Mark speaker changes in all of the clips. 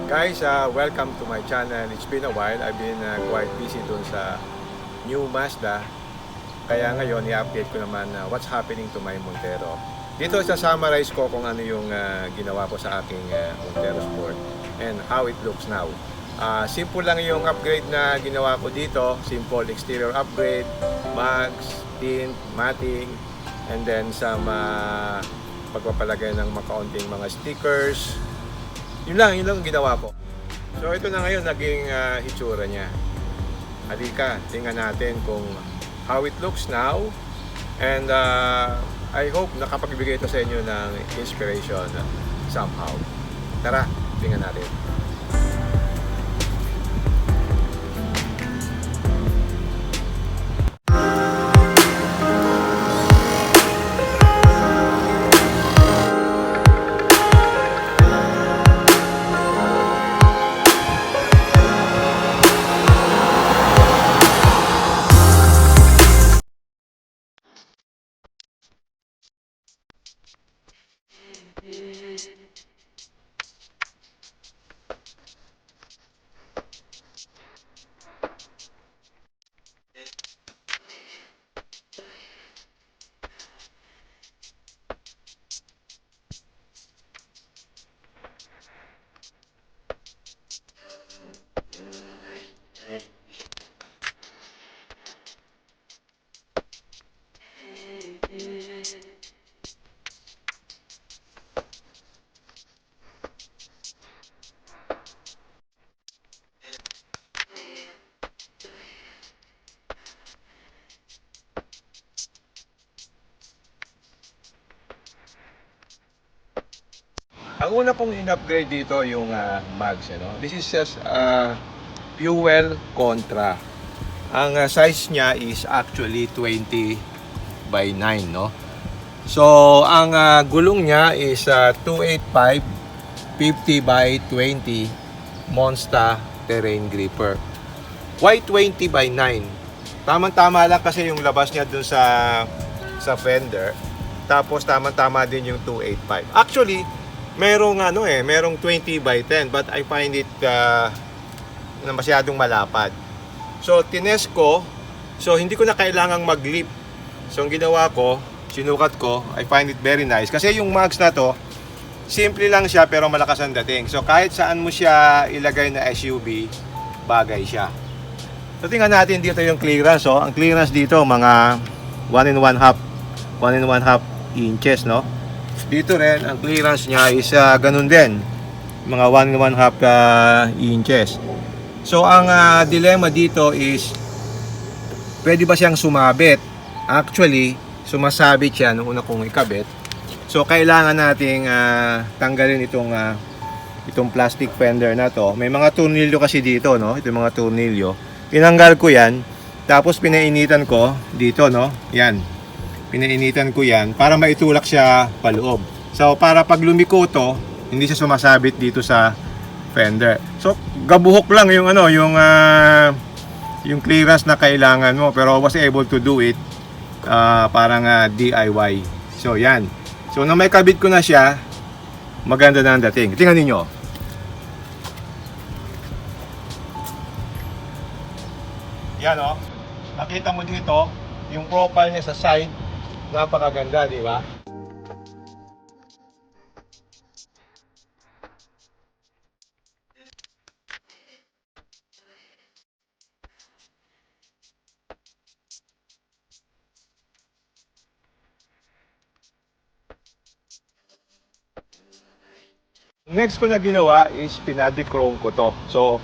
Speaker 1: Guys, welcome to my channel. It's been a while. I've been quite busy dun sa new Mazda. Kaya ngayon, i-update ko naman what's happening to my Montero. Dito sa-summarize ko kung ano yung ginawa ko sa aking Montero Sport and how it looks now. Simple lang yung upgrade na ginawa ko dito. Simple exterior upgrade, mags, tint, matting, and then some pagpapalagay ng makaunting mga stickers. Yun lang ginawa ko. So ito na ngayon naging hitsura niya. Halika, tingnan natin kung how it looks now. And I hope nakapagbigay ito sa inyo ng inspiration somehow. Tara, tingnan natin. Ang una pong in-upgrade dito yung mags, no? This is just fuel contra. Ang size niya is actually 20 by 9, no? So, ang gulong niya is 285 50 by 20 Monster Terrain Gripper. Why 20 by 9? Tama-tama lang kasi yung labas niya dun sa fender. Tapos tama-tama din yung 285. Actually, merong merong 20 by 10, but I find it na masyadong malapad. So tinest ko, so hindi ko na kailangang mag-lip. So ang ginawa ko, sinukat ko, I find it very nice kasi yung mags na to, simple lang siya pero malakas ang dating. So kahit saan mo siya ilagay na SUV, bagay siya. So tingnan natin dito yung clearance. So ang clearance dito mga 1 and 1 half inches, no? Dito rin, ang clearance niya is ganun din. Mga 1 and 1 half inches. So, ang dilemma dito is, pwede ba siyang sumabit? Actually, sumasabit siya nung una kong ikabit. So, kailangan nating tanggalin itong plastic fender na to. May mga tornilyo kasi dito, no? Ito mga tornilyo. Tinanggal ko yan. Tapos, pinainitan ko dito, no? Yan. Pinainitan ko yan para maitulak siya paloob. So para pag lumiko to, hindi siya sumasabit dito sa fender. So gabuhok lang yung yung clearance na kailangan mo, pero I was able to do it parang DIY. So yan. So na may kabit ko na siya, maganda na ang dating. Tingnan niyo. Yan oh. Nakita mo dito yung profile niya sa side. Napakaganda, di ba? Next ko na ginawa is pinadi-chrome ko to. So,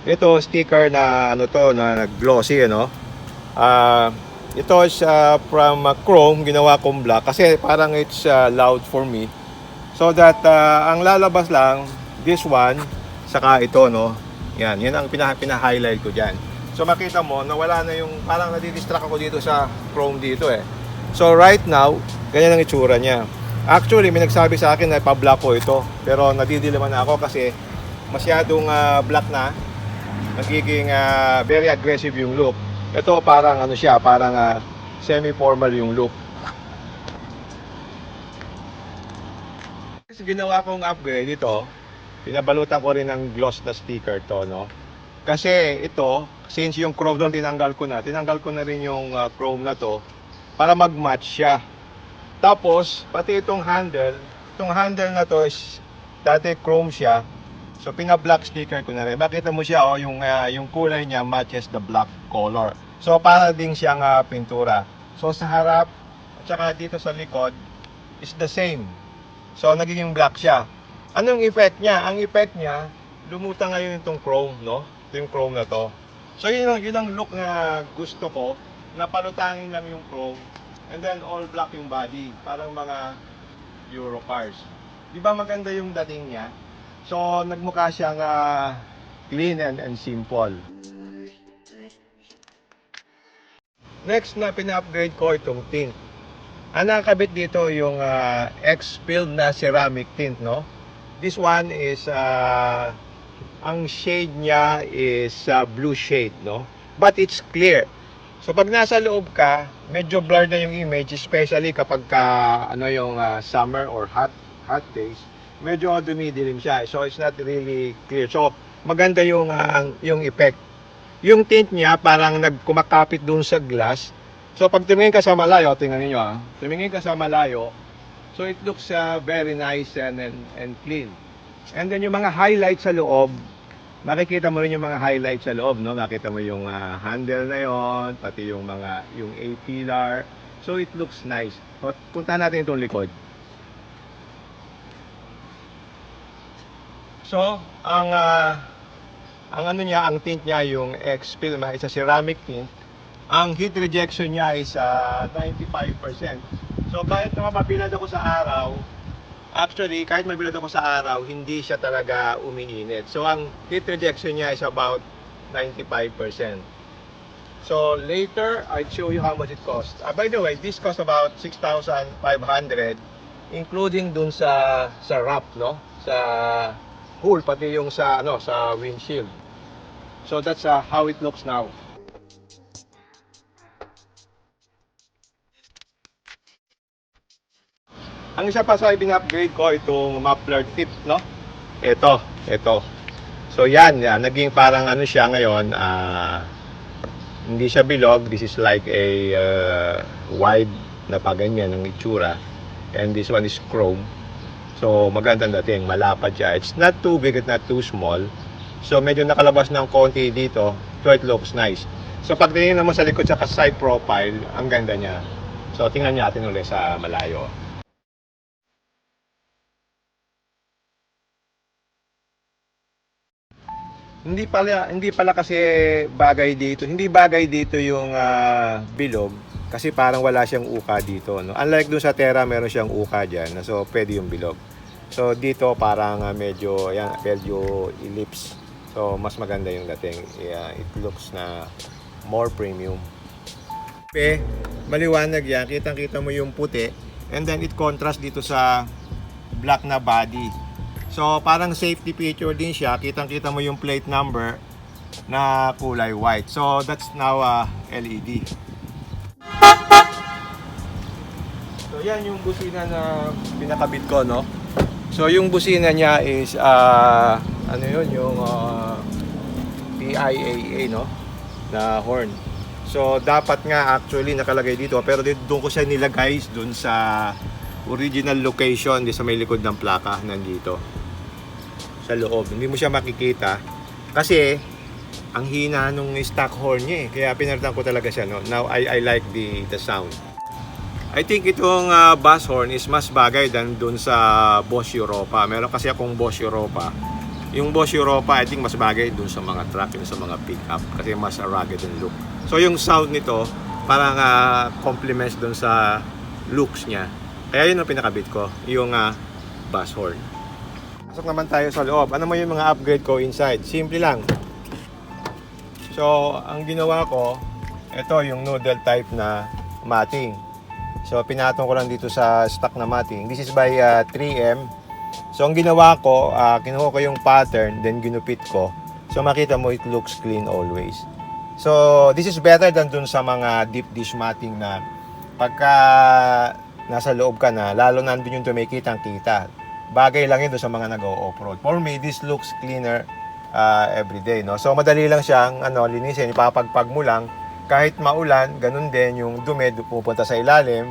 Speaker 1: ito sticker na na glossy, ito is from chrome, ginawa kong black kasi parang it's loud for me. So that ang lalabas lang this one saka ito, no. Yan ang pina-highlight ko diyan. So makita mo nawala na yung parang nadi-distract ako dito sa chrome dito eh. So right now, ganyan ang itsura niya. Actually, may nagsabi sa akin na pa-black ko ito, pero nadidiliman na ako kasi masyadong black na. Nagiging very aggressive yung look. Ito parang parang semi-formal yung look. Ginawa kong upgrade ito. Pinabalutan ko rin ng gloss na sticker to, no? Kasi ito, since yung chrome doon tinanggal ko na rin yung chrome na to para mag-match siya. Tapos, pati itong handle na to is dati chrome siya. So, pina-black sticker ko na rin. Makita mo siya, oh, yung kulay niya matches the black color. So, para din siyang pintura. So, sa harap, at saka dito sa likod, is the same. So, nagiging black siya. Anong effect niya? Ang effect niya, lumutang ngayon itong chrome, no? Ito yung chrome na to. So, yun ang look na gusto ko. Napalutangin lang yung chrome. And then, all black yung body. Parang mga Euro cars. Di ba maganda yung dating niya? So, nagmukha siyang clean and simple. Next na pina-upgrade ko itong tint. Ang nakakabit dito yung X-Filled na ceramic tint, no? This one is, ang shade niya is blue shade, no? But it's clear. So pag nasa loob ka, medyo blurred na yung image, especially kapag yung summer or hot days, medyo dumidilim siya. So it's not really clear. So maganda yung effect. Yung tint niya parang nagkumakapit dun sa glass. So pag tumingin ka sa malayo, tingnan niyo tumingin ka sa malayo, so it looks very nice and clean. And then yung mga highlights sa loob, makikita mo rin yung mga highlights sa loob, no? Makita mo yung handle na yon, pati yung A-pillar. So it looks nice. So, punta natin itong likod. So, ang tint niya, yung X-Film, is a ceramic tint. Ang heat rejection niya is 95%. So kahit na mabilad ako sa araw, actually kahit mabilad ako sa araw, hindi siya talaga umiinit. So ang heat rejection niya is about 95%. So later, I'll show you how much it costs. By the way, this costs about 6,500, including dun sa wrap, no? Sa hull, pati yung sa windshield. So that's how it looks now. Ang isa pa sa ibin-upgrade ko, itong muffler tip, no? Ito. So yan, naging parang siya ngayon, hindi siya bilog. This is like a wide na paganyan ng itsura. And this one is chrome. So magandang dating, malapad siya. It's not too big, it's not too small. So medyo nakalabas ng konti dito, so it looks nice. So pag tingnan mo sa likod sa side profile, ang ganda niya. So tingnan natin ulit sa malayo. Hindi pala kasi bagay dito. Hindi bagay dito yung bilog kasi parang wala siyang uka dito, no? Unlike dun sa Terra, meron siyang uka diyan. So pwede yung bilog. So dito parang medyo ellipse. So mas maganda yung dating. Yeah, it looks na more premium. Maliwanag yan. Kitang-kita mo yung puti. And then it contrast dito sa black na body. So parang safety feature din siya. Kitang-kita mo yung plate number na kulay white. So that's now LED. So yan yung busina na pinakabit ko, no? So yung busina niya is yung PIAA, no? Na horn. So dapat nga actually nakalagay dito, pero doon ko siya nilagay doon sa original location, di sa may likod ng plaka nandito sa loob. Hindi mo siya makikita kasi ang hina nung stock horn niya kaya pinalitan ko talaga siya, no? Now I like the sound. I think itong bass horn is mas bagay than dun sa Bosch Europa. Meron kasi akong Bosch Europa. Yung Bosch Europa, I think mas bagay dun sa mga truck, yung sa mga pickup kasi mas rugged yung look. So yung sound nito parang complements dun sa looks niya. Kaya yun ang pinakabit ko, yung bass horn. Pasok naman tayo sa loob. Ano mo yung mga upgrade ko inside? Simple lang. So, ang ginawa ko, ito yung noodle type na matting. So, pinatong ko lang dito sa stock na matting. This is by 3M. So, ang ginawa ko, kinuha ko yung pattern, then ginupit ko. So, makita mo, it looks clean always. So, this is better than dun sa mga deep dish matting na pagka nasa loob ka na, lalo nandun yung tumikitang-kita. bagay lang yun doon sa mga nag-o-offroad. For me, this looks cleaner every day, no? So madali lang siyang linisin, ipapagpag mo lang kahit maulan, ganun din yung dumi pupunta sa ilalim,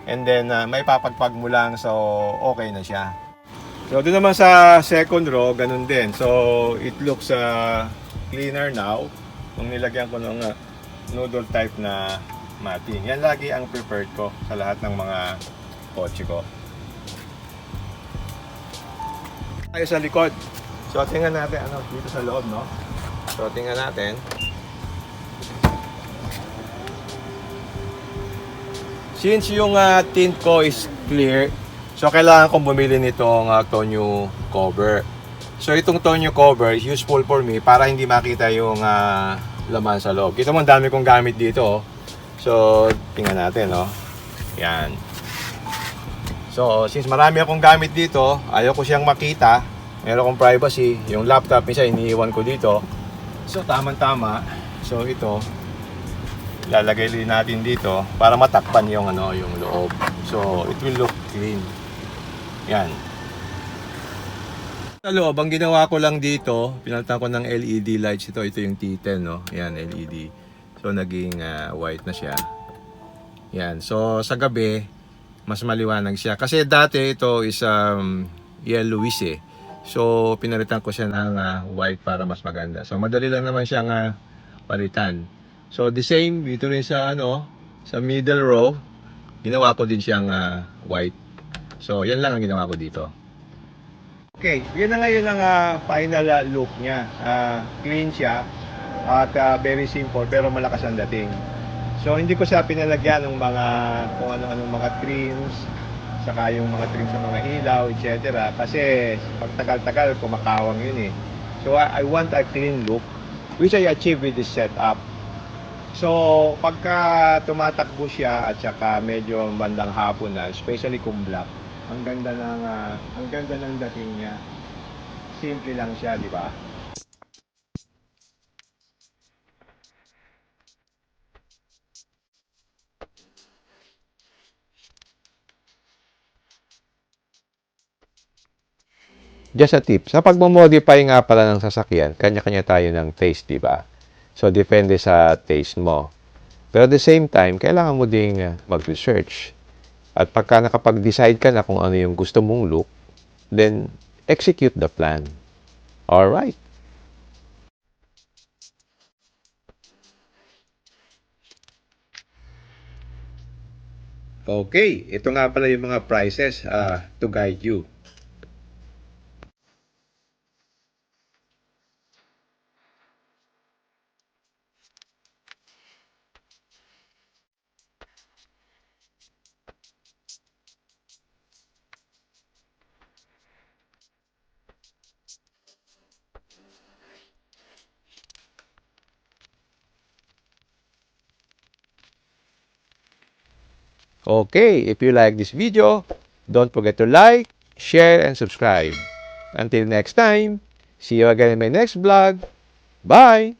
Speaker 1: and then may papagpag mo lang, so okay na siya. So doon naman sa second row, ganun din. So it looks cleaner now nung nilagyan ko ng noodle type na matting. Yan lagi ang preferred ko sa lahat ng mga kotse ko. Tayo sa likod. So tingnan natin dito sa loob, no? So tingnan natin. Since yung tint ko is clear, so kailangan kong bumili nitong tonneau cover. So itong tonneau cover is useful for me para hindi makita yung laman sa loob. Kita mo, ang dami kong gamit dito. Oh. So tingnan natin, no? Yan. So since marami akong gamit dito, ayaw ko siyang makita. Meron akong privacy. Yung laptop minsan iniiwan ko dito. So tama-tama. So ito, lalagay din natin dito para matakpan yung yung loob. So it will look clean. Yan. Sa loob, ang ginawa ko lang dito, pinalitan ko ng LED lights ito. Ito yung T10, no? Yan, LED. So naging white na siya. Yan. So sa gabi, mas maliwanag siya. Kasi dati ito is yellowish eh. So pinalitan ko siya ng white para mas maganda. So madali lang naman siyang palitan. So the same dito rin sa sa middle row, ginawa ko din siyang white. So yan lang ang ginawa ko dito. Okay, yan na ngayon ang final look niya. Clean siya at very simple pero malakas ang dating. So hindi ko siya pinalagyan ng mga kung ano-anong mga trims, saka yung mga trims sa mga ilaw, etc. Kasi pag tagal-tagal kumakawang yun eh. So I want a clean look which I achieve with this setup. So, pagka tumatakbo siya at saka medyo bandang hapon na, especially kung black, ang ganda ng dating niya. Simple lang siya, di ba? Just a tip, sa pagmo-modify nga pala ng sasakyan, kanya-kanya tayo ng taste, di ba? So, depende sa taste mo. Pero at the same time, kailangan mo ding mag-research. At pagka nakapag-decide ka na kung ano yung gusto mong look, then execute the plan. Alright. Okay, ito nga pala yung mga prices to guide you. Okay, if you like this video, don't forget to like, share, and subscribe. Until next time, see you again in my next vlog. Bye!